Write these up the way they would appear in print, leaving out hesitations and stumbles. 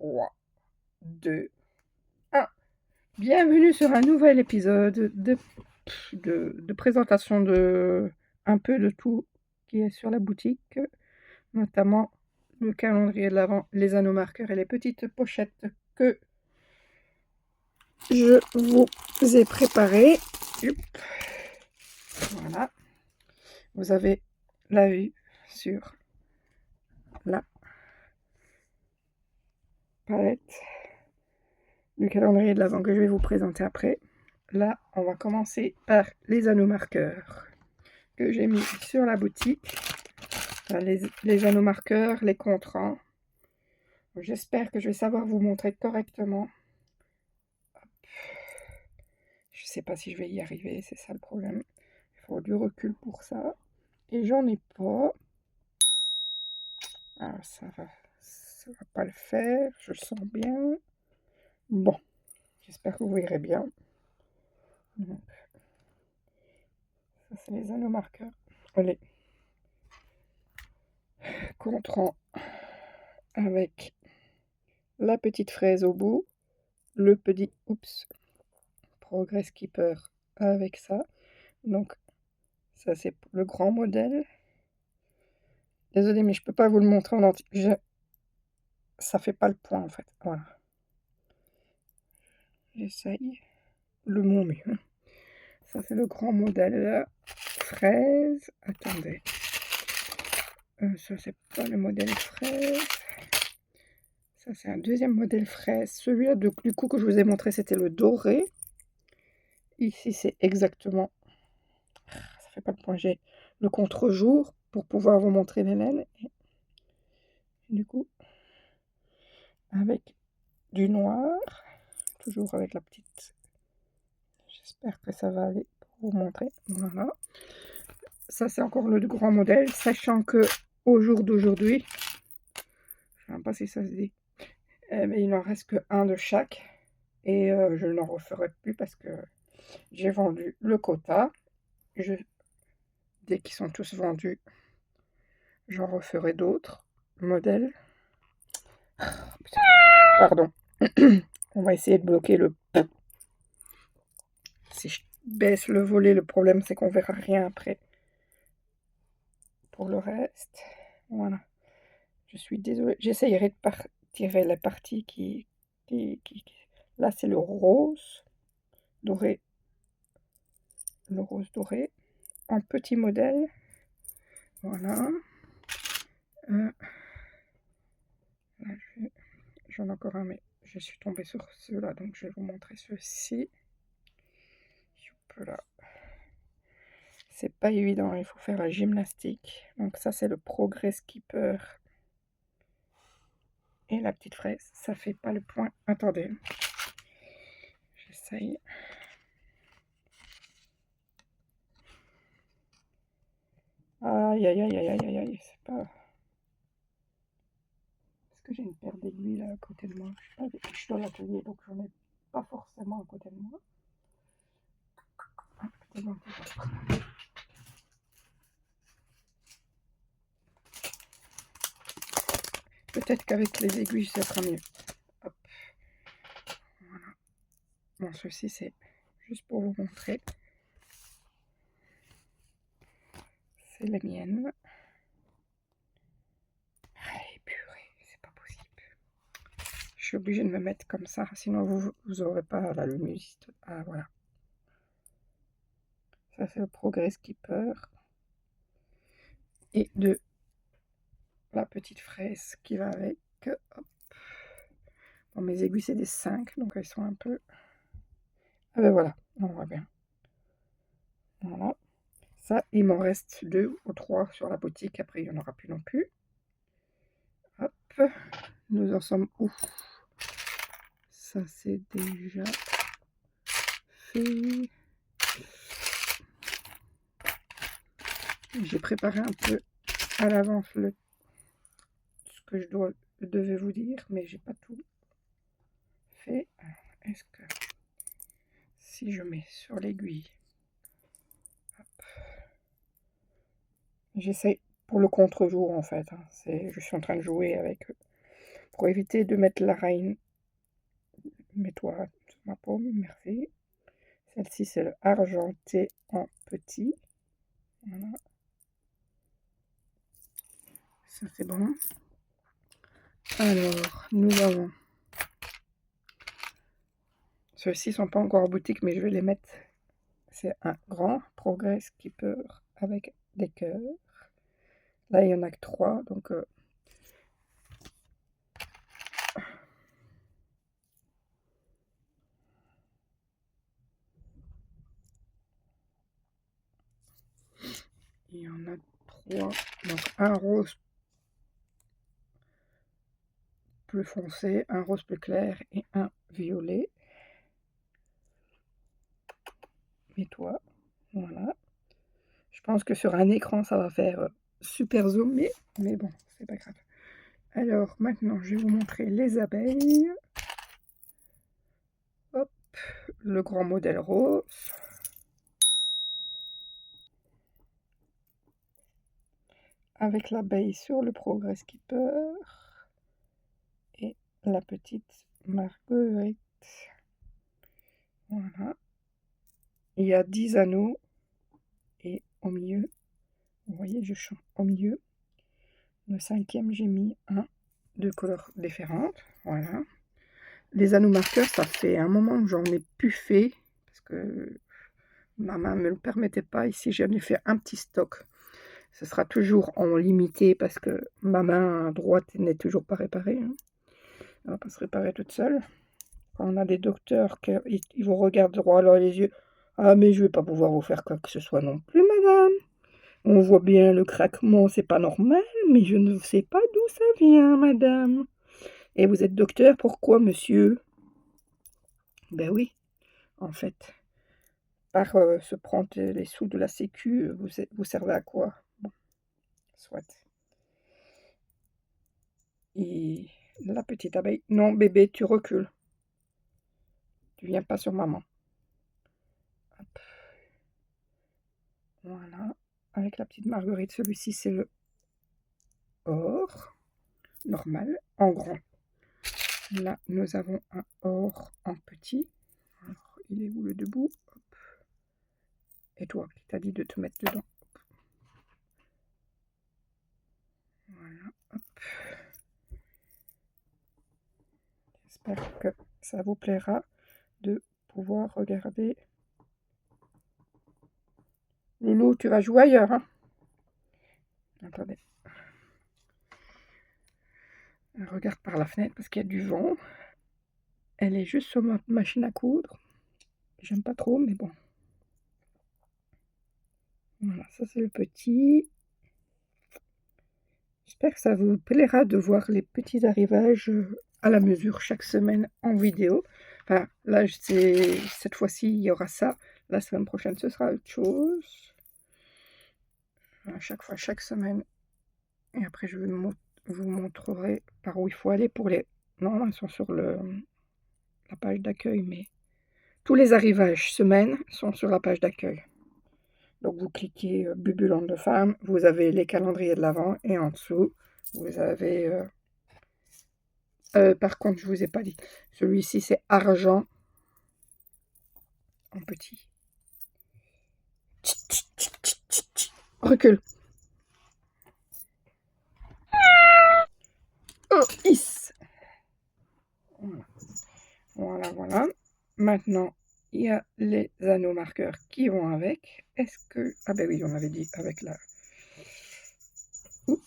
3, 2, 1. Bienvenue sur un nouvel épisode de présentation de un peu de tout qui est sur la boutique, notamment le calendrier de l'Avent, les anneaux marqueurs et les petites pochettes que je vous ai préparées. Voilà. Vous avez la vue sur la palette du calendrier de l'Avent que je vais vous présenter après. Là, on va commencer par les anneaux marqueurs que j'ai mis sur la boutique. Enfin, les anneaux marqueurs, les contrans. J'espère que je vais savoir vous montrer correctement. Je sais pas si je vais y arriver, c'est ça le problème. Il faut du recul pour ça. Et j'en ai pas. Alors ça va pas le faire, je le sens bien. Bon, j'espère que vous verrez bien. Donc, ça c'est les anneaux marqueurs. Les contrans avec la petite fraise au bout, le petit Progress Keeper avec ça. Donc ça c'est le grand modèle. Désolée mais je peux pas vous le montrer en entier. Ça fait pas le point en fait. Voilà. J'essaye le mon mieux. Ça c'est le grand modèle fraise. Attendez. Ça c'est pas le modèle fraise. Ça c'est un deuxième modèle fraise. Celui-là du coup que je vous ai montré c'était le doré. Ici c'est exactement. Ça fait pas le point. J'ai le contre-jour pour pouvoir vous montrer les laines. Et du coup avec du noir. Toujours avec la petite. J'espère que ça va aller pour vous montrer. Voilà. Ça c'est encore le grand modèle. Sachant que au jour d'aujourd'hui, je ne sais même pas si ça se dit, mais il n'en reste que un de chaque. Et je n'en referai plus parce que j'ai vendu le quota. Dès qu'ils sont tous vendus, j'en referai d'autres modèles. Pardon. On va essayer de bloquer le... Si je baisse le volet, le problème c'est qu'on verra rien après. Pour le reste, voilà. Je suis désolée. J'essayerai de tirer la partie qui... Là c'est le rose doré. Le rose doré. En petit modèle. Voilà. J'en ai encore un, mais je suis tombée sur ceux-là, donc je vais vous montrer ceux-ci. Là. C'est pas évident, il faut faire la gymnastique. Donc ça, c'est le Progress Keeper. Et la petite fraise, ça fait pas le point. Attendez. J'essaye. Aïe, aïe, aïe, aïe, aïe, aïe, c'est pas... Est-ce que j'ai une paire d'aiguilles là à côté de moi? Je suis dans l'atelier, donc j'en ai pas forcément à côté de moi. Peut-être qu'avec les aiguilles, ça sera mieux. Hop. Voilà. Bon, ceci, c'est juste pour vous montrer. C'est les miennes. Allez, purée, c'est pas possible. Je suis obligée de me mettre comme ça, sinon vous n'aurez pas la luminosité. Ah, voilà. Ça, c'est le Progress Keeper. Et de la petite fraise qui va avec. Hop. Bon, mes aiguilles, c'est des 5, donc elles sont un peu... Ah ben voilà, on voit bien. Voilà. Ça, il m'en reste 2 ou 3 sur la boutique. Après, il n'y en aura plus non plus. Hop. Nous en sommes où? Ça, c'est déjà fait. J'ai préparé un peu à l'avance ce que je devais vous dire, mais j'ai pas tout fait. Est-ce que si je mets sur l'aiguille, j'essaie pour le contre-jour en fait. Je suis en train de jouer avec pour éviter de mettre la reine. Mets-toi sur ma paume, merci. Celle-ci, c'est le argenté en petit. Voilà. Ça, c'est bon. Alors, nous avons... Ceux-ci sont pas encore en boutique, mais je vais les mettre. C'est un grand Progress Keeper avec des cœurs. Là, il y en a que 3, donc... il y en a 3. Donc, un rose plus foncé, un rose plus clair et un violet. Et toi, voilà. Je pense que sur un écran, ça va faire super zoom, mais bon, c'est pas grave. Alors, maintenant, je vais vous montrer les abeilles. Hop, le grand modèle rose. Avec l'abeille sur le Progress Keeper. Et la petite marguerite. Voilà. Il y a 10 anneaux. Et au milieu, vous voyez, je chante au milieu. Le 5e, j'ai mis un de couleurs différentes. Voilà. Les anneaux marqueurs, ça fait un moment que j'en ai plus fait. Parce que ma main ne me le permettait pas. Ici, j'en ai fait un petit stock. Ce sera toujours en limité parce que ma main droite n'est toujours pas réparée. Hein. Elle va pas se réparer toute seule. Quand on a des docteurs qui vous regardent droit dans les yeux. Ah, mais je vais pas pouvoir vous faire quoi que ce soit non plus, madame. On voit bien le craquement, c'est pas normal, mais je ne sais pas d'où ça vient, madame. Et vous êtes docteur, pourquoi, monsieur? Ben oui, en fait, par se prendre les sous de la sécu, vous servez à quoi? Bon, soit. Et la petite abeille, non, bébé, tu recules. Tu viens pas sur maman. Hop. Voilà, avec la petite marguerite, celui-ci, c'est le or, normal, en grand. Là, nous avons un or en petit. Alors, il est où le debout? Hop. Et toi, qui t'a dit de te mettre dedans? Voilà, hop. J'espère que ça vous plaira de pouvoir regarder. Loulou, tu vas jouer ailleurs, hein? Attendez. Elle regarde par la fenêtre parce qu'il y a du vent. Elle est juste sur ma machine à coudre. J'aime pas trop, mais bon. Voilà, ça c'est le petit. J'espère que ça vous plaira de voir les petits arrivages à la mesure chaque semaine en vidéo. Enfin, là, cette fois-ci, il y aura ça. La semaine prochaine, ce sera autre chose. À chaque fois, chaque semaine. Et après, je vous montrerai par où il faut aller pour les... Non, ils sont sur la page d'accueil, mais tous les arrivages semaine sont sur la page d'accueil. Donc, vous cliquez Bubuland de femme, vous avez les calendriers de l'Avent, et en dessous, vous avez... par contre, je vous ai pas dit. Celui-ci, c'est argent en petit. Recule. Oh, is. Voilà, voilà. Maintenant, il y a les anneaux marqueurs qui vont avec. Est-ce que... Ah ben oui, on avait dit avec la... Oups,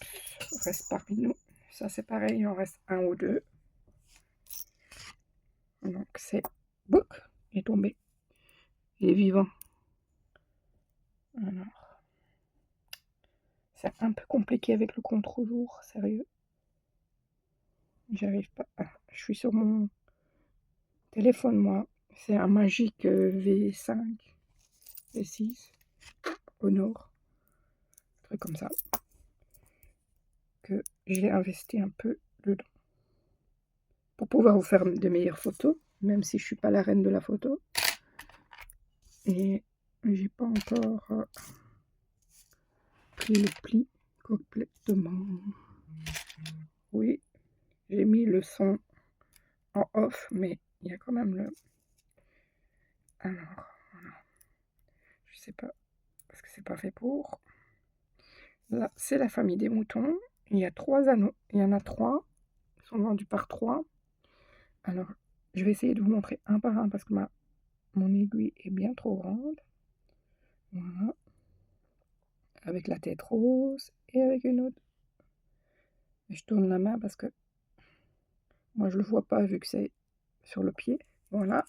reste parmi nous. Ça, c'est pareil, il en reste un ou deux. Donc, c'est... Bouc, il est tombé. Il est vivant. Alors... C'est un peu compliqué avec le contre-jour, sérieux. J'arrive pas... Ah, je suis sur mon téléphone, moi. C'est un Magic V5, V6, au nord. Un truc comme ça. Que j'ai investi un peu dedans. Pour pouvoir vous faire de meilleures photos, même si je suis pas la reine de la photo. Et j'ai pas encore pris le pli complètement. Oui, j'ai mis le son en off, mais il y a quand même le... Alors, voilà. Je sais pas, parce que c'est pas fait pour. Là, c'est la famille des moutons. Il y a 3 anneaux. Il y en a 3. Ils sont vendus par 3. Alors, je vais essayer de vous montrer un par un parce que mon aiguille est bien trop grande. Voilà. Avec la tête rose et avec une autre. Et je tourne la main parce que moi je le vois pas vu que c'est sur le pied. Voilà.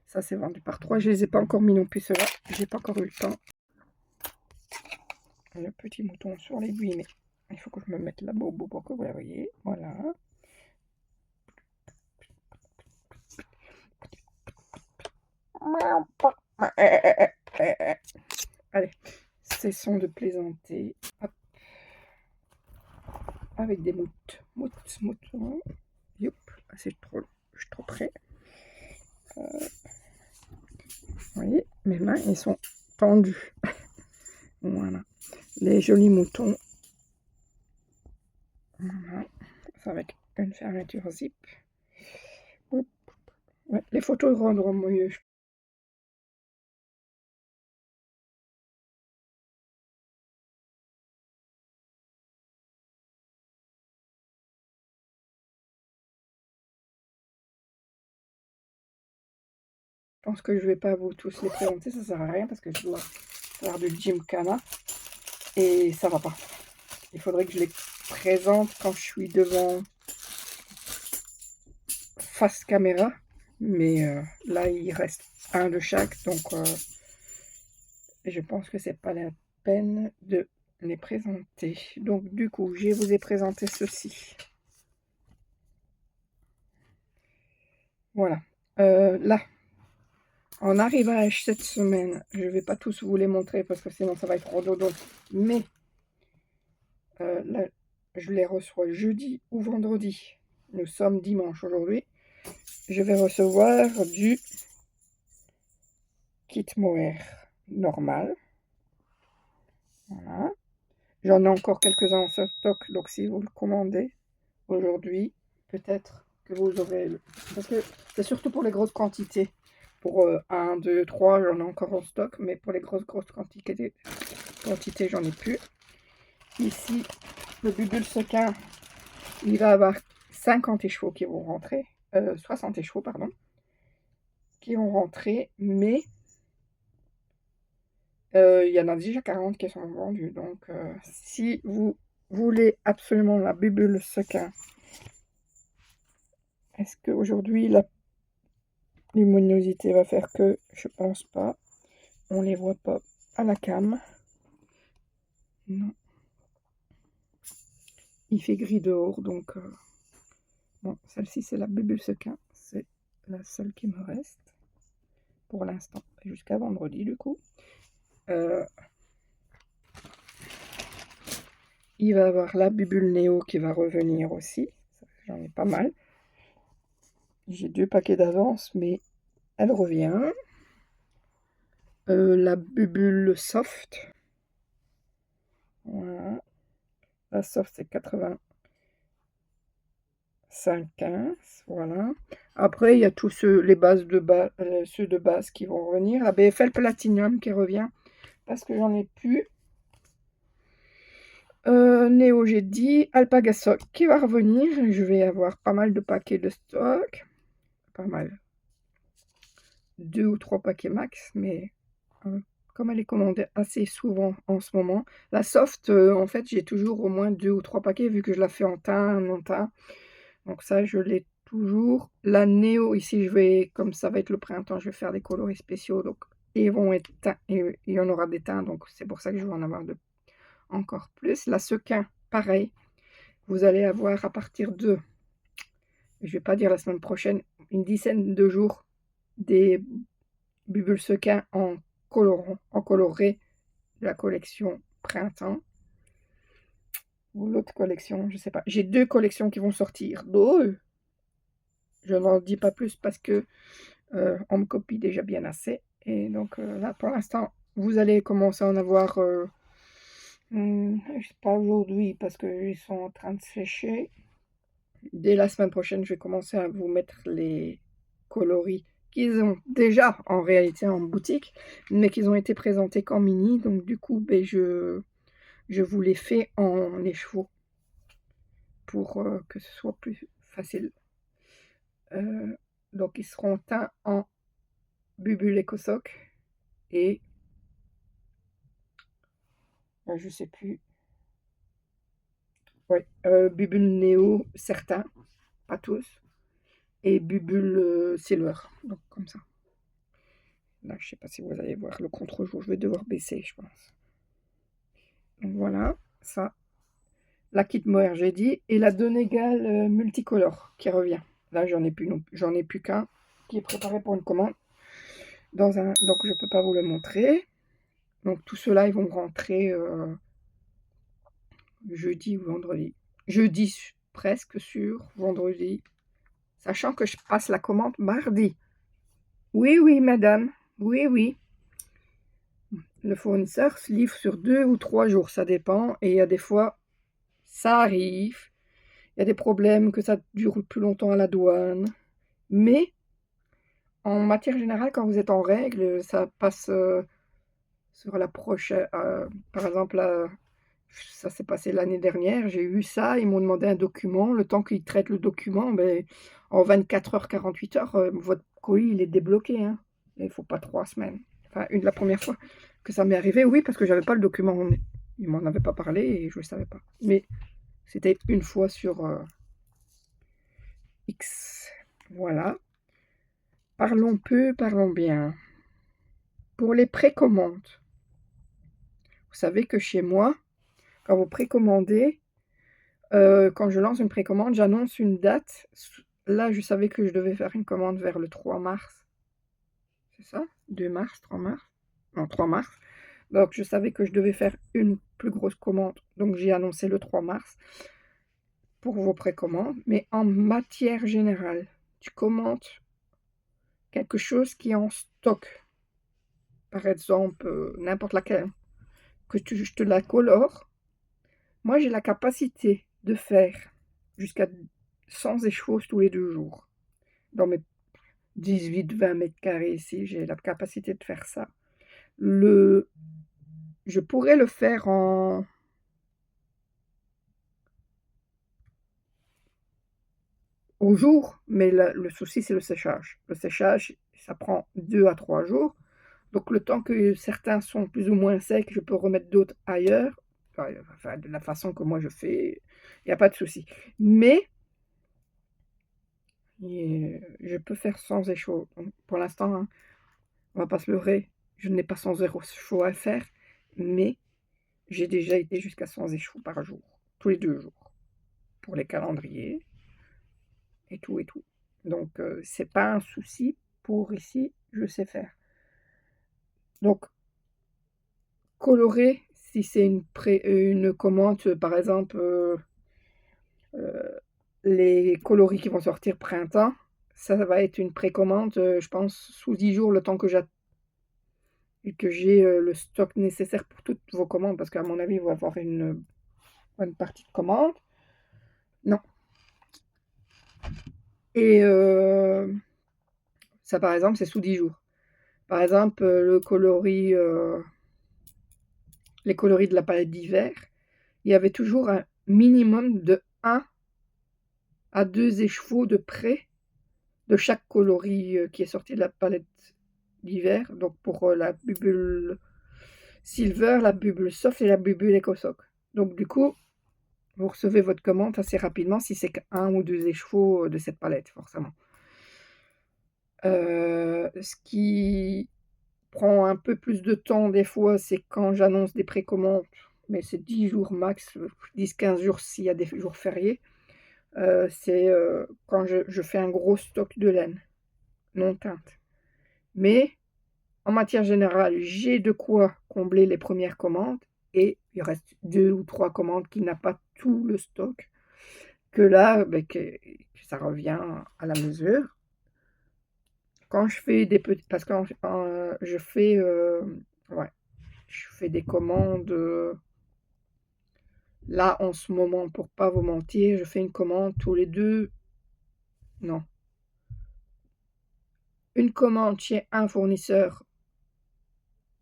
Ça c'est vendu par 3. Je les ai pas encore mis non plus ceux-là. J'ai pas encore eu le temps. Le petit mouton sur l'aiguille, mais il faut que je me mette la bobo pour que vous la voyez. Voilà. Allez, cessons de plaisanter. Hop. Avec des moutons. Youp, c'est trop, je suis trop près. Vous voyez, mes mains, ils sont tendus. Voilà. Les jolis moutons. Voilà. Ça avec une fermeture zip. Ouais, les photos rendront mieux. Je pense que je vais pas vous tous les présenter, ça sert à rien parce que je dois faire du gymkhana et ça va pas. Il faudrait que je les présente quand je suis devant face caméra, mais là il reste un de chaque, donc je pense que c'est pas la peine de les présenter. Donc du coup, je vous ai présenté ceci. Voilà. Là, en arrivage cette semaine, je ne vais pas tous vous les montrer parce que sinon ça va être trop dodo. Mais là, je les reçois jeudi ou vendredi. Nous sommes dimanche aujourd'hui. Je vais recevoir du kit mohair normal. Voilà. J'en ai encore quelques-uns en stock, donc si vous le commandez aujourd'hui, peut-être que vous aurez... Parce que c'est surtout pour les grosses quantités. Pour 1, 2, 3, j'en ai encore en stock, mais pour les grosses quantités, j'en ai plus. Ici, le Bubule Sequin, il va avoir 50 écheveaux qui vont rentrer, 60 écheveaux, pardon, qui vont rentrer, mais il y en a déjà 40 qui sont vendus. Donc, si vous voulez absolument la Bubule Sequin, est-ce qu'aujourd'hui, la luminosité va faire que je pense pas. On les voit pas à la cam. Non. Il fait gris dehors, donc bon, celle-ci c'est la Bubule Sequin. C'est la seule qui me reste pour l'instant, jusqu'à vendredi du coup. Il va y avoir la Bubule Néo qui va revenir aussi. J'en ai pas mal. J'ai 2 paquets d'avance, mais elle revient. La Bubule Soft. Voilà. La Soft, c'est 85, voilà. Après, il y a tous ceux, les bases de ceux de base qui vont revenir. La BFL Platinum qui revient, parce que j'en ai plus. Néo, j'ai dit. Alpaga Sock qui va revenir. Je vais avoir pas mal de paquets de stock. Pas mal. 2 ou 3 paquets max, mais comme elle est commandée assez souvent en ce moment. La soft, en fait, j'ai toujours au moins 2 ou 3 paquets vu que je la fais en teint, non teint. Donc ça, je l'ai toujours. La Néo, ici, comme ça va être le printemps, je vais faire des coloris spéciaux. Donc, ils vont être teints, et il y en aura des teints. Donc, c'est pour ça que je vais en avoir encore plus. La Sequin, pareil. Vous allez avoir à partir de, je vais pas dire la semaine prochaine, une dizaine de jours, des Bubule Sequin en coloré de la collection printemps. Ou l'autre collection, je sais pas. J'ai 2 collections qui vont sortir. Donc, je n'en dis pas plus parce que on me copie déjà bien assez. Et donc là, pour l'instant, vous allez commencer à en avoir, je sais pas aujourd'hui parce qu'ils sont en train de sécher. dès la semaine prochaine, je vais commencer à vous mettre les coloris qu'ils ont déjà en réalité en boutique, mais qu'ils ont été présentés qu'en mini. Donc du coup, beh, je vous les fais en écheveau pour, que ce soit plus facile. Donc ils seront teints en Bubule Ecosoc et je sais plus, ouais, Bubule Néo certains, pas tous, et Bubule, Silver, donc comme ça. Là, je sais pas si vous allez voir le contre-jour, je vais devoir baisser, je pense. Donc voilà, ça. La Kit Mohair, j'ai dit, et la Donegal multicolore qui revient. Là, j'en ai plus qu'un qui est préparé pour une commande. Donc je peux pas vous le montrer. Donc tout cela, ils vont rentrer jeudi ou vendredi. Jeudi presque sûr, vendredi. Sachant que je passe la commande mardi. Oui, oui, madame. Oui, oui. Le fournisseur se livre sur 2 ou 3 jours, ça dépend. Et il y a des fois, ça arrive. Il y a des problèmes que ça dure plus longtemps à la douane. Mais en matière générale, quand vous êtes en règle, ça passe sur la prochaine. Par exemple, ça s'est passé l'année dernière, j'ai eu ça, ils m'ont demandé un document. Le temps qu'ils traitent le document, ben, en 24 heures, 48 heures, votre colis il est débloqué. Hein. Il ne faut pas 3 semaines. Enfin, la première fois que ça m'est arrivé, oui, parce que j'avais pas le document. Ils m'en avaient pas parlé et je ne savais pas. Mais c'était une fois sur X. Voilà. Parlons peu, parlons bien. Pour les précommandes, vous savez que chez moi, quand vous précommandez, quand je lance une précommande, j'annonce une date. Là, je savais que je devais faire une commande vers le 3 mars. C'est ça? 2 mars, 3 mars? Non, 3 mars. Donc je savais que je devais faire une plus grosse commande, donc j'ai annoncé le 3 mars pour vos précommandes. Mais en matière générale, tu commandes quelque chose qui est en stock, par exemple, n'importe laquelle, je te la colore. Moi, j'ai la capacité de faire jusqu'à 100 échevaux tous les 2 jours. Dans mes 18-20 mètres carrés ici, j'ai la capacité de faire ça. Je pourrais le faire au jour, mais le souci, c'est le séchage. Le séchage, ça prend 2 à 3 jours. Donc, le temps que certains sont plus ou moins secs, je peux remettre d'autres ailleurs. Enfin, de la façon que moi je fais, il n'y a pas de souci. Mais je peux faire sans échaud. Donc, pour l'instant, hein, on va pas se leurrer, je n'ai pas 100 échauds à faire, mais j'ai déjà été jusqu'à 100 échauds par jour, tous les 2 jours, pour les calendriers et tout et tout. Donc, c'est pas un souci pour ici, je sais faire. Donc, colorer, si c'est une commande, par exemple, les coloris qui vont sortir printemps, ça va être une précommande, je pense, sous 10 jours, le temps que j'ai le stock nécessaire pour toutes vos commandes, parce qu'à mon avis, il va y avoir une bonne partie de commandes. Non. Et ça, par exemple, c'est sous 10 jours. Par exemple, les coloris de la palette d'hiver, il y avait toujours un minimum de 1 à 2 écheveaux de près de chaque coloris qui est sorti de la palette d'hiver. Donc pour la Bubule Silver, la Bubule Soft et la Bubule Ecosoc. Donc du coup, vous recevez votre commande assez rapidement si c'est qu'un ou 2 écheveaux de cette palette, forcément. Ce qui prend un peu plus de temps des fois, c'est quand j'annonce des précommandes, mais c'est 10 jours max, 10-15 jours s'il y a des jours fériés. C'est quand je fais un gros stock de laine non teinte. Mais en matière générale, j'ai de quoi combler les premières commandes et il reste 2 ou 3 commandes qui n'a pas tout le stock. Que là, que ça revient à la mesure. Quand je fais des petits, parce que ouais, je fais des commandes Là, en ce moment, pour pas vous mentir, je fais une commande tous les 2 non, une commande chez un fournisseur,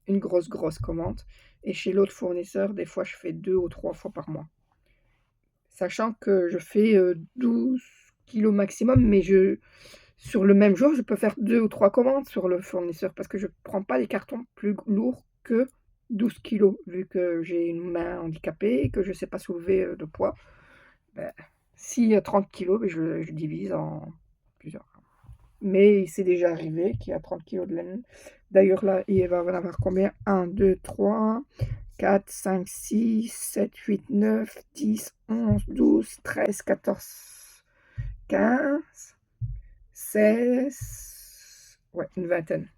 une grosse commande et chez l'autre fournisseur, des fois, je fais 2 ou 3 fois par mois. Sachant que je fais, 12 kilogrammes maximum, mais sur le même jour, je peux faire 2 ou 3 commandes sur le fournisseur parce que je prends pas les cartons plus lourds que 12 kilogrammes vu que j'ai une main handicapée et que je sais pas soulever, de poids. Bah, s'il y a 30 kilogrammes, je divise en plusieurs. Mais c'est déjà arrivé qu'il y a 30 kilogrammes de laine. D'ailleurs, là, il va en avoir combien? 1, 2, 3, 4, 5, 6, 7, 8, 9, 10, 11, 12, 13, 14, 15, 16, ouais, une vingtaine.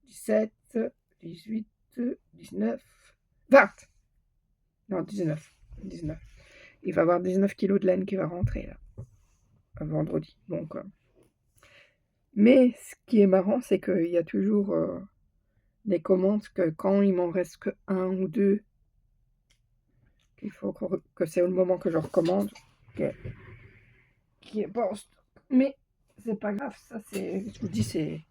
17, 18, 19, 20. Non, 19. 19. Il va y avoir 19 kilos de laine qui va rentrer là, vendredi. Donc, mais ce qui est marrant, c'est qu'il y a toujours des commandes que quand il m'en reste que 1 ou 2, qu'il faut que c'est le moment que je recommande, qui est pas en stock. Mais c'est pas grave, ça c'est, je vous dis, c'est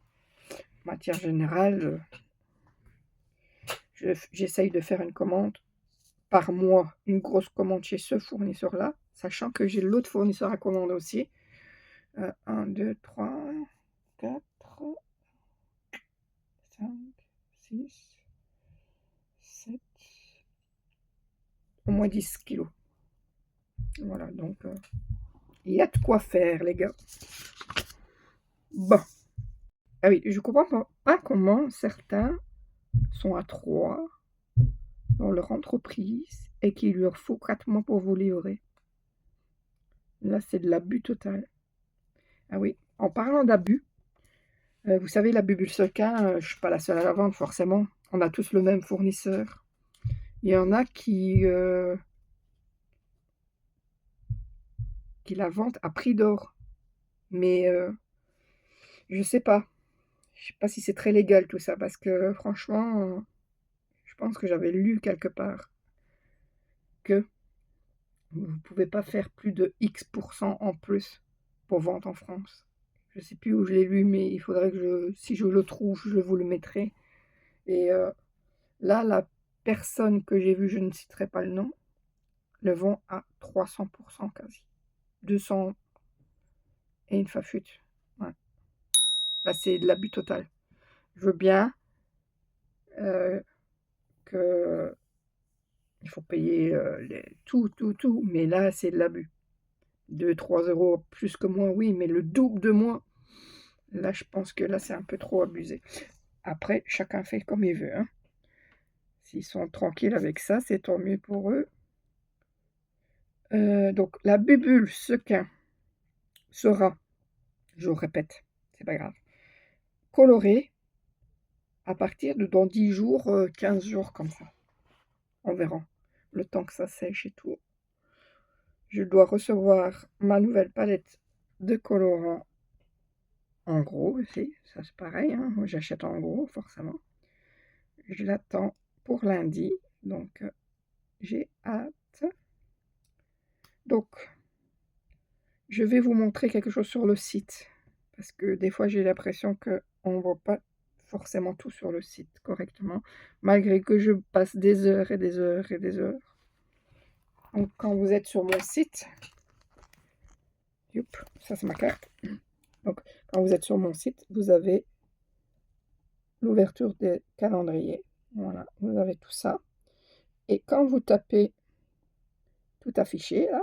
matière générale. J'essaye de faire une commande par mois, une grosse commande chez ce fournisseur-là, sachant que j'ai l'autre fournisseur à commander aussi. 1, 2, 3, 4, 5, 6, 7, au moins 10 kilos. Voilà, donc il y a de quoi faire, les gars. Bon. Ah oui, je comprends pas comment certains sont à 3 dans leur entreprise et qu'il leur faut 4 mois pour vous livrer. Là, c'est de l'abus total. Ah oui, en parlant d'abus, vous savez, la Bubule Sequin, je ne suis pas la seule à la vendre, forcément. On a tous le même fournisseur. Il y en a qui la vendent à prix d'or. Mais je sais pas. Je sais pas si c'est très légal tout ça, parce que franchement, je pense que j'avais lu quelque part que vous ne pouvez pas faire plus de X% en plus pour vendre en France. Je sais plus où je l'ai lu, mais il faudrait que si je le trouve, je vous le mettrai. Et là, la personne que j'ai vue, je ne citerai pas le nom, le vend à 300% quasi. 200 et une fafute. Ouais. Là, c'est de l'abus total. Je veux bien que il faut payer tout, mais là, c'est de l'abus. 2-3 euros plus que moi, oui, mais le double de moi, là, je pense que là, c'est un peu trop abusé. Après, chacun fait comme il veut. Hein. S'ils sont tranquilles avec ça, c'est tant mieux pour eux. Donc, la Bubule Sequin sera, je vous répète, c'est pas grave, colorée à partir de dans 10 jours, 15 jours comme ça. On verra. Le temps que ça sèche et tout. Je dois recevoir ma nouvelle palette de colorants en gros aussi. Ça c'est pareil, hein. Moi j'achète en gros forcément. Je l'attends pour lundi. Donc j'ai hâte. Donc je vais vous montrer quelque chose sur le site. Parce que des fois j'ai l'impression qu'on ne voit pas forcément tout sur le site correctement. Malgré que je passe des heures et des heures et des heures. Donc quand vous êtes sur mon site, youp, ça c'est ma carte. Donc quand vous êtes sur mon site, vous avez l'ouverture des calendriers. Voilà, vous avez tout ça. Et quand vous tapez tout affiché, là,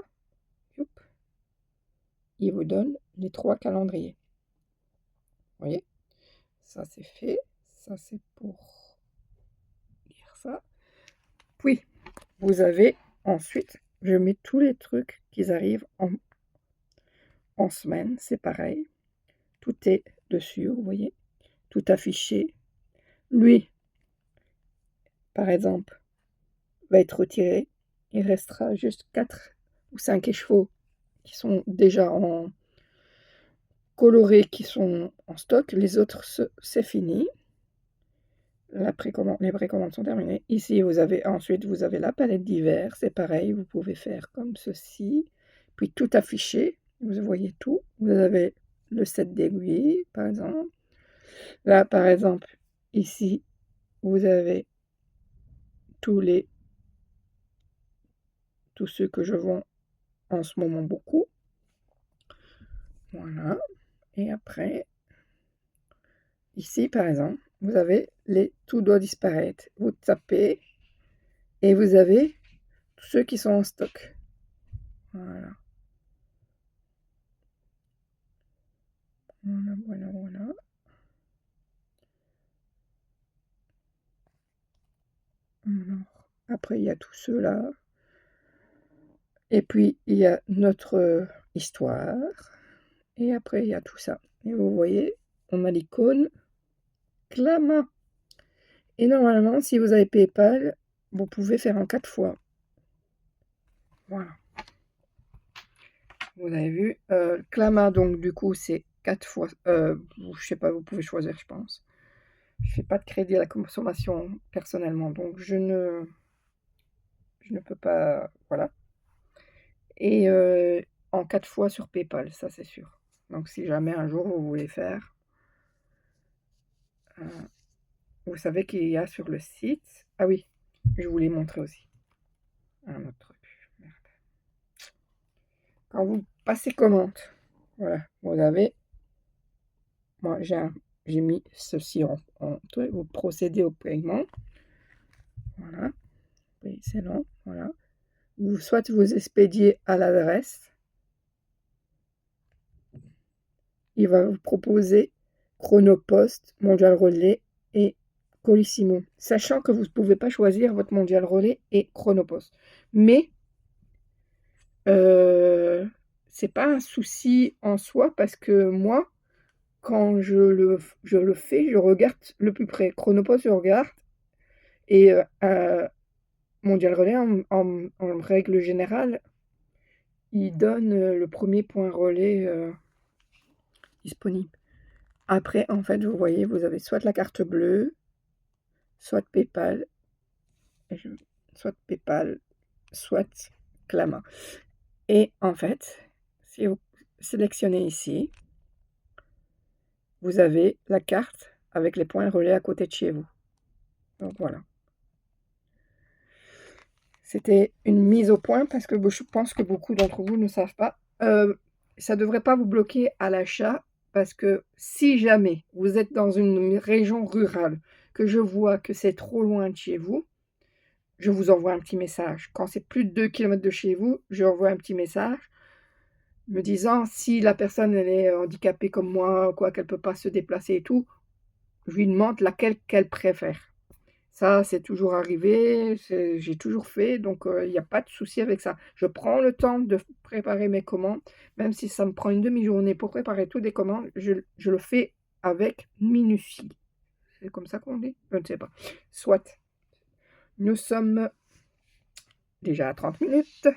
youp, il vous donne les 3 calendriers. Vous voyez? Ça c'est fait. Ça c'est pour lire ça. Puis, vous avez ensuite, je mets tous les trucs qui arrivent en semaine, c'est pareil. Tout est dessus, vous voyez, tout affiché. Lui, par exemple, va être retiré. Il restera juste 4 ou 5 écheveaux qui sont déjà en colorés, qui sont en stock. Les autres, c'est fini. les précommandes sont terminées. Ici, vous avez la palette d'hiver. C'est pareil, vous pouvez faire comme ceci. Puis tout affiché. Vous voyez tout. Vous avez le set d'aiguilles, par exemple. Là, par exemple, ici, vous avez tous ceux que je vends en ce moment beaucoup. Voilà. Et après, ici, par exemple, vous avez les tout doit disparaître. Vous tapez et vous avez tous ceux qui sont en stock. Voilà. Voilà. Alors, après, il y a tous ceux-là. Et puis, il y a notre histoire. Et après, il y a tout ça. Et vous voyez, on a l'icône Clama. Et normalement, si vous avez PayPal, vous pouvez faire en 4 fois. Voilà. Vous avez vu. Clama, donc, du coup, c'est 4 fois. Je sais pas, vous pouvez choisir, je pense. Je fais pas de crédit à la consommation personnellement, donc je ne peux pas. Voilà. Et en 4 fois sur PayPal, ça c'est sûr. Donc si jamais un jour vous voulez faire, vous savez qu'il y a sur le site. Ah oui, je vous l'ai montré aussi. Un autre truc. Merde. Quand vous passez commande, voilà, vous avez. Moi j'ai mis ceci vous procédez au paiement. Voilà. Oui, c'est long. Voilà. Soit vous expédiez à l'adresse. Il va vous proposer Chronopost, Mondial Relais et Colissimo, sachant que vous ne pouvez pas choisir votre Mondial Relais et Chronopost. Mais c'est pas un souci en soi parce que moi, quand je le fais, je regarde le plus près. Chronopost, je regarde et Mondial Relais, en règle générale, il donne le premier point relais disponible. Après, en fait, vous voyez, vous avez soit la carte bleue, soit PayPal, soit Clama. Et en fait, si vous sélectionnez ici, vous avez la carte avec les points relais à côté de chez vous. Donc voilà. C'était une mise au point parce que je pense que beaucoup d'entre vous ne savent pas. Ça ne devrait pas vous bloquer à l'achat parce que si jamais vous êtes dans une région rurale, que je vois que c'est trop loin de chez vous, je vous envoie un petit message. Quand c'est plus de 2 km de chez vous, je envoie un petit message me disant si la personne elle est handicapée comme moi, quoi, qu'elle ne peut pas se déplacer et tout, je lui demande laquelle qu'elle préfère. Ça, c'est toujours arrivé, j'ai toujours fait, donc il n'y a pas de souci avec ça. Je prends le temps de préparer mes commandes, même si ça me prend une demi-journée pour préparer toutes les commandes, je le fais avec minutie. C'est comme ça qu'on dit? Je ne sais pas. Soit. Nous sommes déjà à 30 minutes.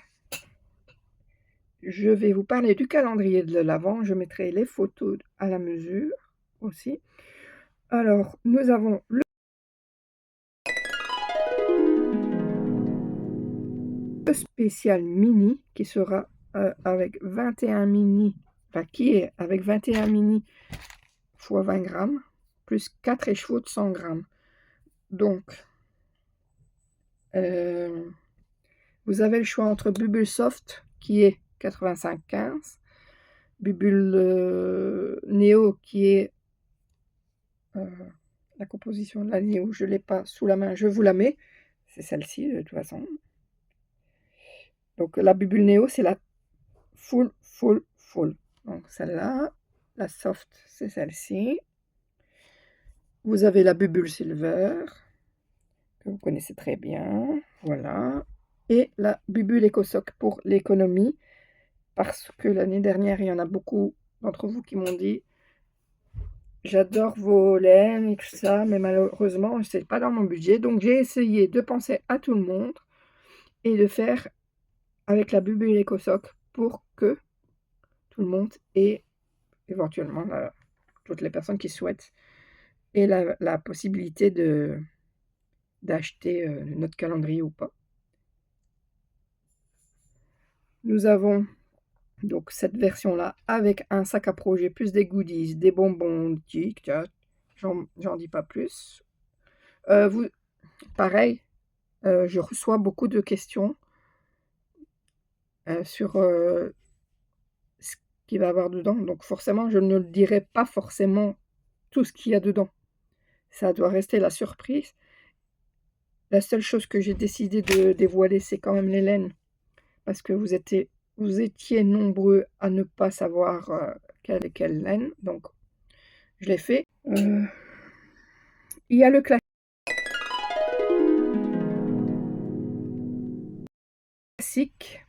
Je vais vous parler du calendrier de l'Avent. Je mettrai les photos à la mesure aussi. Alors, nous avons le spécial mini qui sera avec 21 mini, enfin qui est avec 21 mini x 20 grammes, plus 4 écheveaux de 100 grammes. Donc, vous avez le choix entre Bubble Soft qui est 85,15, Bubble Neo qui est la composition de la Neo, je ne l'ai pas sous la main, je vous la mets. C'est celle-ci de toute façon. Donc la Bubble Neo, c'est la full. Donc celle-là, la soft, c'est celle-ci. Vous avez la Bubble Silver, que vous connaissez très bien. Voilà. Et la Bubble EcoSoc pour l'économie, parce que l'année dernière, il y en a beaucoup d'entre vous qui m'ont dit j'adore vos laines et tout ça, mais malheureusement, c'est pas dans mon budget. Donc j'ai essayé de penser à tout le monde et de faire avec la Bubble EcoSoc pour que tout le monde ait éventuellement toutes les personnes qui souhaitent et la possibilité d'acheter, notre calendrier ou pas. Nous avons donc cette version-là avec un sac à projet, plus des goodies, des bonbons, Tic Tac, j'en dis pas plus. Vous pareil, je reçois beaucoup de questions, sur, ce qu'il va y avoir dedans, donc forcément, je ne le dirai pas forcément tout ce qu'il y a dedans. Ça doit rester la surprise. La seule chose que j'ai décidé de dévoiler, c'est quand même les laines, parce que vous étiez nombreux à ne pas savoir, quelle est quelle laine, donc je l'ai fait. Il y a le classique.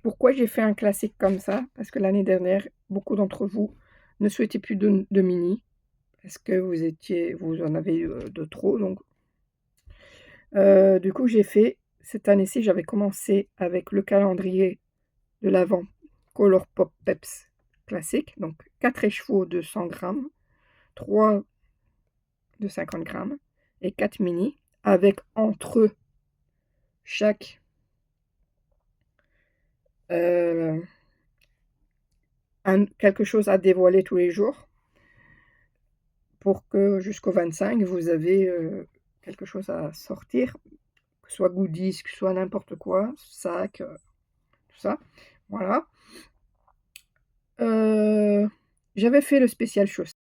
Pourquoi j'ai fait un classique comme ça? Parce que l'année dernière, beaucoup d'entre vous ne souhaitaient plus de mini, parce que vous en avez eu, de trop, donc du coup, j'ai fait cette année-ci, j'avais commencé avec le calendrier de l'avent Colourpop Peps classique, donc 4 écheveaux de 100 grammes, 3 de 50 grammes et 4 mini, avec entre eux chaque, heu, quelque chose à dévoiler tous les jours pour que jusqu'au 25, vous avez, quelque chose à sortir, que ce soit goodies, que ce soit n'importe quoi, sac, tout ça, voilà. Heu, J'avais fait le spécial chaussettes,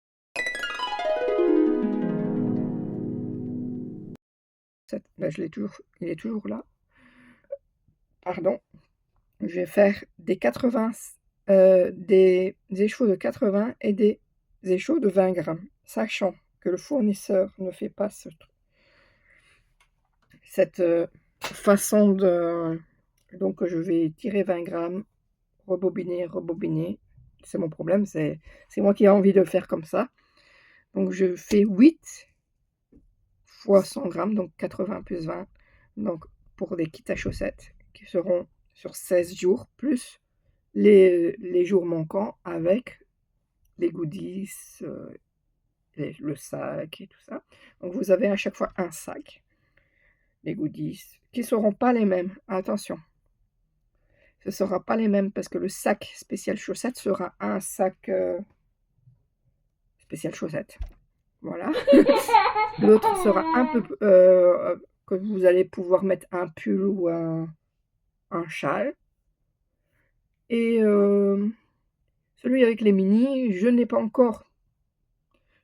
bah, il est toujours là, pardon. Je vais faire des 80 des échevaux de 80 et des échevaux de 20 grammes, sachant que le fournisseur ne fait pas cette, façon de donc je vais tirer 20 grammes, rebobiner, rebobiner. C'est mon problème, c'est moi qui ai envie de le faire comme ça. Donc je fais 8 fois 100 grammes, donc 80 plus 20, donc pour des kits à chaussettes qui seront sur 16 jours, plus les jours manquants avec les goodies, le sac et tout ça. Donc vous avez à chaque fois un sac, les goodies, qui ne seront pas les mêmes. Attention, ce ne sera pas les mêmes parce que le sac spécial chaussettes sera un sac, spécial chaussettes. Voilà. L'autre sera un peu que vous allez pouvoir mettre un pull ou un châle et celui avec les mini, je n'ai pas encore,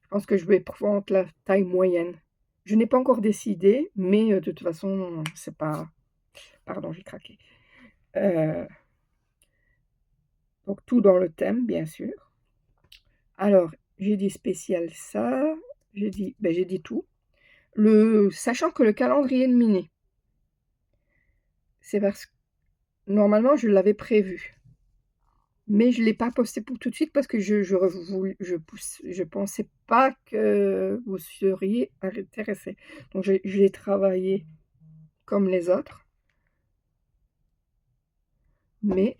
je pense que je vais prendre la taille moyenne. Je n'ai pas encore décidé, mais de toute façon, c'est pas pardon, j'ai craqué. Heu, donc tout dans le thème, bien sûr. Alors, j'ai dit spécial ça, j'ai dit tout. Sachant que le calendrier de mini, c'est parce que normalement, je l'avais prévu. Mais je l'ai pas posté pour tout de suite parce que je pensais pas que vous seriez intéressés. Donc j'ai travaillé comme les autres, mais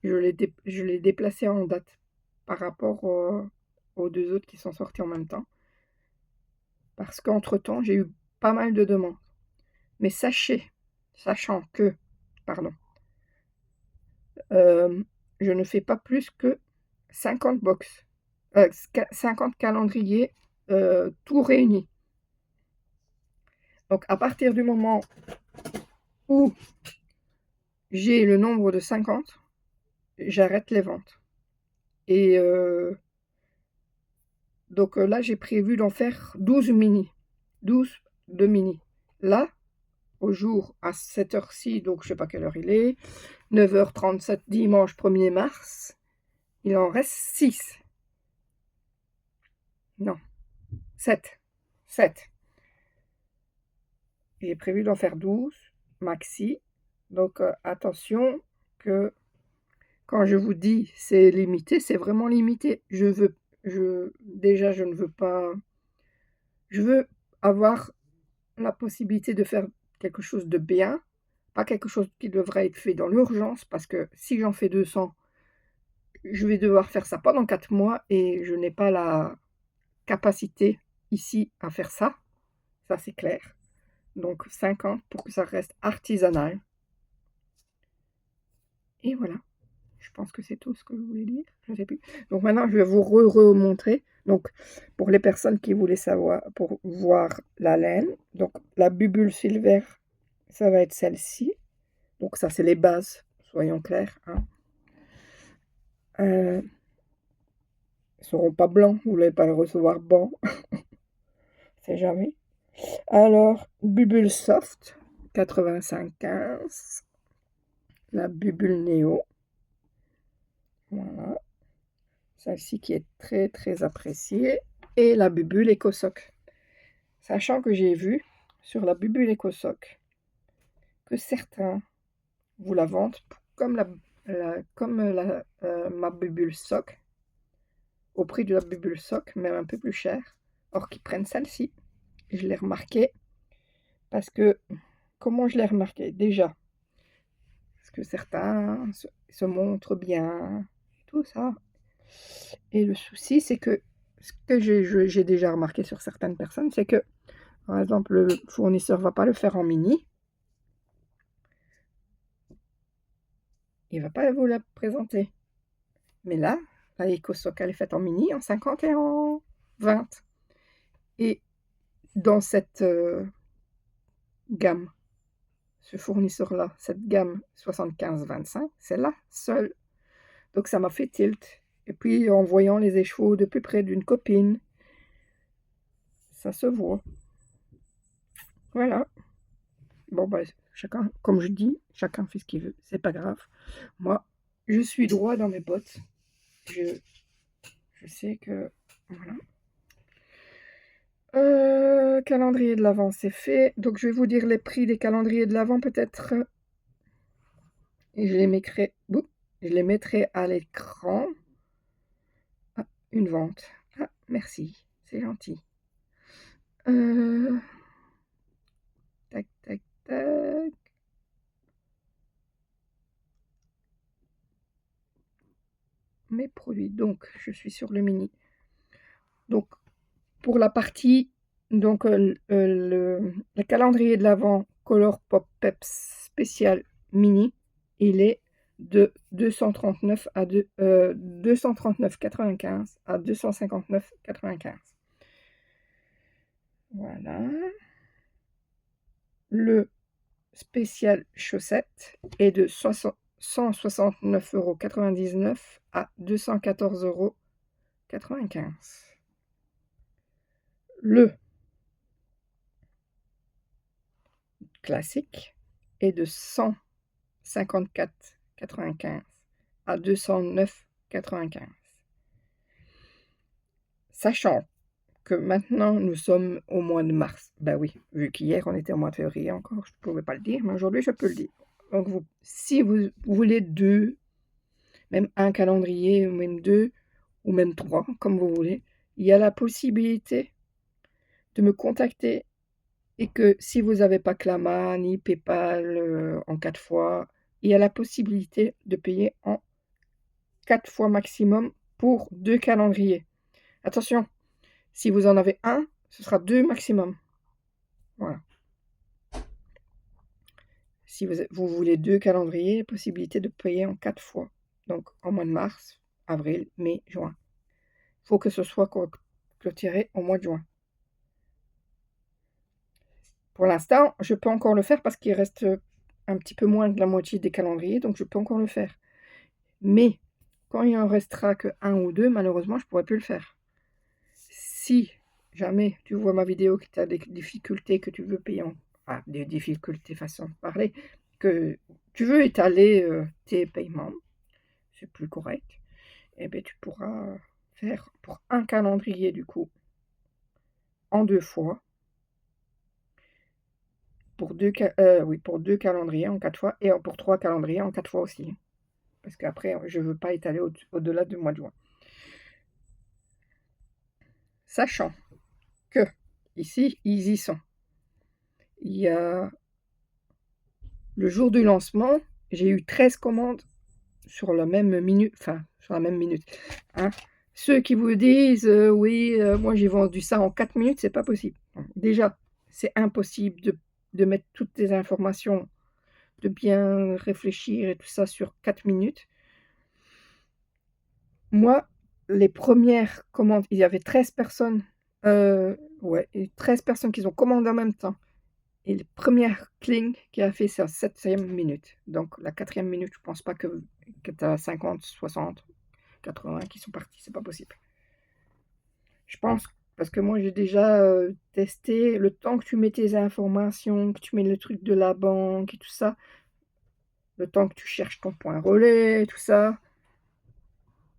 je l'ai déplacé en date par rapport, aux 2 autres qui sont sortis en même temps. Parce qu'entre-temps, j'ai eu pas mal de demandes. Mais sachant que pardon, je ne fais pas plus que 50 box, 50 calendriers, tout réunis. Donc à partir du moment où j'ai le nombre de 50, j'arrête les ventes et donc là, j'ai prévu d'en faire 12 mini, 12 de mini. Là, au jour à cette heure-ci, donc je sais pas quelle heure il est, 9h37 dimanche 1er mars, il en reste 6. Non, 7. 7. J'ai prévu d'en faire 12 maxi, donc attention que quand je vous dis: «C'est limité», c'est vraiment limité. Je ne veux pas, je veux avoir la possibilité de faire quelque chose de bien, pas quelque chose qui devrait être fait dans l'urgence parce que si j'en fais 200, je vais devoir faire ça pendant 4 mois et je n'ai pas la capacité ici à faire ça c'est clair. Donc 50 pour que ça reste artisanal. Et voilà, je pense que c'est tout ce que je voulais dire, je ne sais plus. Donc maintenant, je vais vous remontrer. Donc pour les personnes qui voulaient savoir, pour voir la laine, donc la bubule silver, ça va être celle-ci. Donc ça, c'est les bases, soyons clairs, hein. Ils seront pas blancs, vous n'allez pas le recevoir blanc, c'est jamais. Alors, bubule soft, 85,15. La bubule néo, voilà. Celle-ci qui est très très appréciée. Et la bubule écosoc. Sachant que j'ai vu sur la bubule écosoc que certains vous la vendent comme ma bubule soc, au prix de la bubule soc, même un peu plus cher. Or qu'ils prennent celle-ci. Je l'ai remarqué parce que, comment je l'ai remarqué? Déjà, parce que certains se montrent bien, tout ça. Et le souci, c'est que ce que j'ai déjà remarqué sur certaines personnes, c'est que, par exemple, le fournisseur ne va pas le faire en mini. Il ne va pas vous la présenter. Mais là, la EcoSoc, elle est faite en mini, en 50 et en 20. Et dans cette gamme, ce fournisseur-là, cette gamme 75-25, c'est la seule. Donc ça m'a fait tilt. Et puis en voyant les écheveaux de plus près d'une copine, ça se voit. Voilà. Bon, bah, chacun, comme je dis, chacun fait ce qu'il veut. C'est pas grave. Moi, je suis droit dans mes bottes. Je sais que... Voilà. Calendrier de l'Avent, c'est fait. Donc, je vais vous dire les prix des calendriers de l'Avent, peut-être. Et je les mettrai à l'écran. Ah, une vente. Ah, merci. C'est gentil. Tac, tac, tac. Mes produits. Donc, je suis sur le mini. Donc, pour la partie, donc le calendrier de l'Avent Color Pop Peps spécial mini, il est de 239 à 239,95 à 259,95. Voilà. Le spécial chaussette est de 169,99 € à 214,95 €. Le classique est de 154,95 à 209,95. Sachant que maintenant nous sommes au mois de mars. Ben oui, vu qu'hier on était au mois de février encore, je ne pouvais pas le dire, mais aujourd'hui je peux le dire. Donc si vous voulez deux, même un calendrier, ou même deux, ou même trois, comme vous voulez, il y a la possibilité de me contacter. Et que si vous n'avez pas Klarna ni PayPal en 4 fois, il y a la possibilité de payer en 4 fois maximum pour 2 calendriers. Attention, si vous en avez un, ce sera 2 maximum. Voilà. Si vous voulez 2 calendriers, possibilité de payer en 4 fois. Donc en mois de mars, avril, mai, juin. Il faut que ce soit clôturé au mois de juin. Pour l'instant, je peux encore le faire parce qu'il reste un petit peu moins de la moitié des calendriers, donc je peux encore le faire. Mais quand il en restera que un ou deux, malheureusement, je ne pourrai plus le faire. Si jamais tu vois ma vidéo, que tu as des difficultés, que tu veux payer des difficultés façon de parler, que tu veux étaler tes paiements, c'est plus correct, et bien tu pourras faire pour un calendrier du coup en 2 fois. Pour deux calendriers en 4 fois et pour 3 calendriers en 4 fois aussi. Parce qu'après, je ne veux pas étaler au-delà du mois de juin. Sachant que, ici, ils y sont. Il y a le jour du lancement, j'ai eu 13 commandes sur la même minute. Enfin, sur la même minute. Hein. Ceux qui vous disent: «Oui, moi j'ai vendu ça en 4 minutes», c'est pas possible. Déjà, c'est impossible de mettre toutes les informations, de bien réfléchir et tout ça sur 4 minutes. Moi, les premières commandes, il y avait 13 personnes, ouais, et 13 personnes qui ont commandé en même temps et les premières cling qui a fait, c'est à 7e minute. Donc la 4e minute, je pense pas que tu as 50, 60, 80 qui sont partis, c'est pas possible. Je pense parce que moi j'ai déjà, testé le temps que tu mets tes informations, que tu mets le truc de la banque et tout ça, le temps que tu cherches ton point relais et tout ça,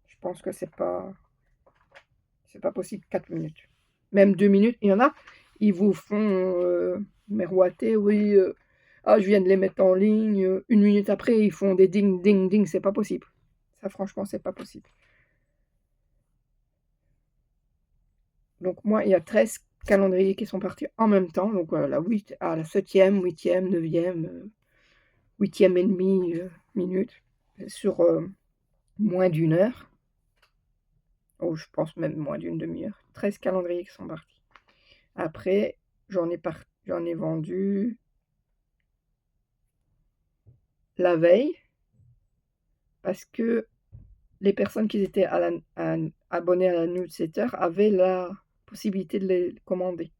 je pense que c'est pas possible 4 minutes. Même 2 minutes, il y en a, ils vous font, miroiter: «Oui, ah je viens de les mettre en ligne», 1 minute après ils font des ding, ding, ding, c'est pas possible. Ça franchement, c'est pas possible. Donc moi, il y a 13 calendriers qui sont partis en même temps, donc la 7e, 8e, 9e, 8e et demie, minute, sur, moins d'1 heure, ou je pense même moins d'une demi-heure. 13 calendriers qui sont partis. Après, j'en ai vendu la veille parce que les personnes qui étaient abonnées à la newsletter avaient la possibilité de les commander.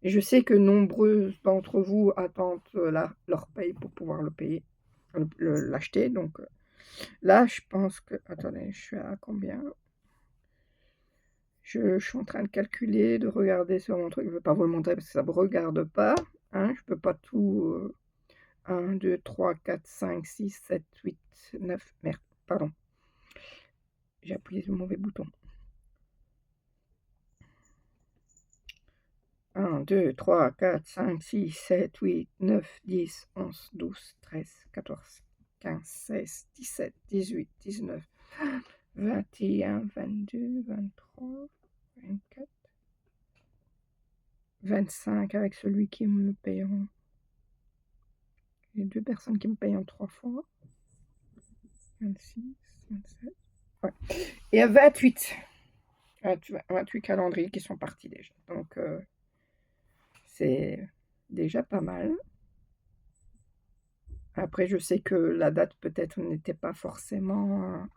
Et je sais que nombreux d'entre vous attendent, leur paye pour pouvoir le payer, l'acheter, donc là, je pense que attendez, je suis à combien? Je suis en train de calculer, de regarder sur mon truc. Je ne vais pas vous le montrer parce que ça ne me regarde pas, hein, je peux pas tout, 1, 2, 3, 4, 5, 6, 7, 8, 9, merde, pardon, j'ai appuyé sur le mauvais bouton. 1, 2, 3, 4, 5, 6, 7, 8, 9, 10, 11, 12, 13, 14, 15, 16, 17, 18, 19, 21, 22, 23, 24, 25 avec celui qui me paye en... Les 2 personnes qui me payent en 3 fois. 26, 27, ouais. Et à 28. 28 calendriers qui sont partis déjà. Donc, c'est déjà pas mal. Après, je sais que la date peut-être n'était pas forcément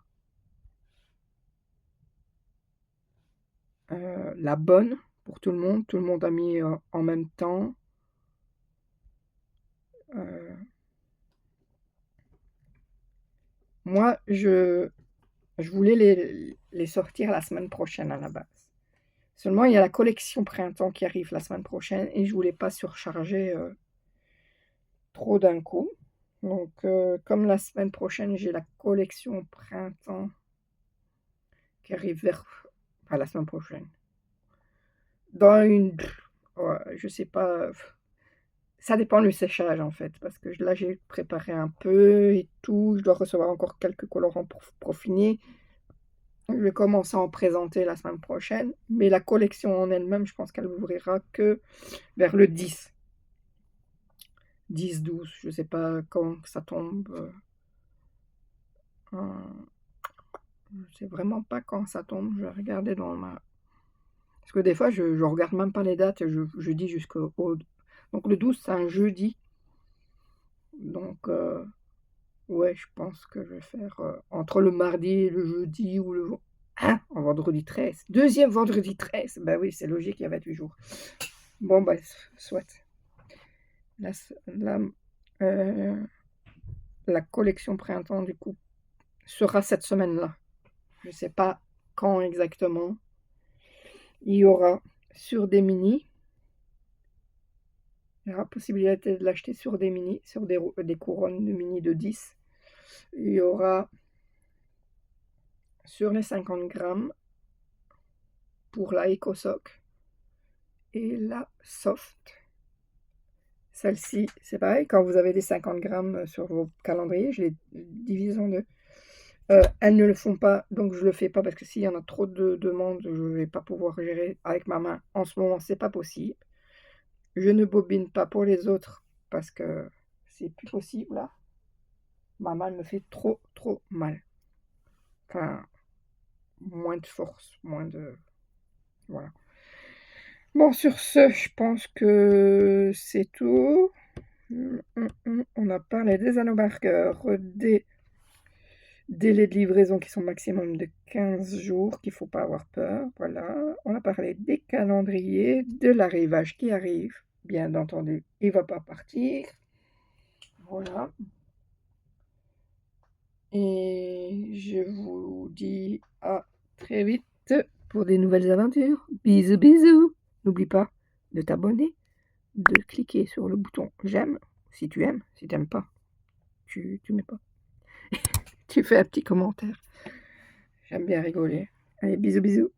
la bonne pour tout le monde. Tout le monde a mis en même temps. Moi, je voulais les sortir la semaine prochaine à la base. Seulement, il y a la collection printemps qui arrive la semaine prochaine et je voulais pas surcharger trop d'un coup. Donc, comme la semaine prochaine, j'ai la collection printemps qui arrive la semaine prochaine. Dans une, ouais, je sais pas, ça dépend du séchage en fait, parce que là j'ai préparé un peu et tout, je dois recevoir encore quelques colorants pour finir. Je vais commencer à en présenter la semaine prochaine, mais la collection en elle-même, je pense qu'elle ouvrira que vers le 10. 10, 12, je sais pas quand ça tombe. Je sais vraiment pas quand ça tombe. Je vais regarder dans ma... Parce que des fois, je regarde même pas les dates, je dis jusqu'au... Donc le 12, c'est un jeudi. Donc, ouais, je pense que je vais faire entre le mardi et le jeudi ou le... Hein? En vendredi 13. Deuxième vendredi 13. Ben oui, c'est logique, il y a 28 jours. Bon, bah, soit. La, la, euh, la collection printemps, du coup, sera cette semaine-là. Je ne sais pas quand exactement. Il y aura sur des mini. Il y aura possibilité de l'acheter sur des mini, sur des couronnes de mini de 10. Il y aura sur les 50 grammes pour la EcoSoc et la Soft. Celle-ci, c'est pareil, quand vous avez des 50 grammes sur vos calendriers, je les divise en deux. Elles ne le font pas, donc je ne le fais pas parce que s'il y en a trop de demandes, je ne vais pas pouvoir gérer avec ma main. En ce moment, c'est pas possible. Je ne bobine pas pour les autres parce que c'est plus possible là. Ma main me fait trop mal. Enfin, moins de force, moins de... Voilà. Bon, sur ce, je pense que c'est tout. On a parlé des hamburgers, des délais de livraison qui sont maximum de 15 jours, qu'il ne faut pas avoir peur, voilà. On a parlé des calendriers, de l'arrivage qui arrive, bien entendu, il ne va pas partir. Voilà. Et je vous dis à très vite pour des nouvelles aventures. Bisous, bisous. N'oublie pas de t'abonner, de cliquer sur le bouton j'aime si tu aimes. Si tu n'aimes pas, tu mets pas. Tu fais un petit commentaire. J'aime bien rigoler. Allez, bisous, bisous.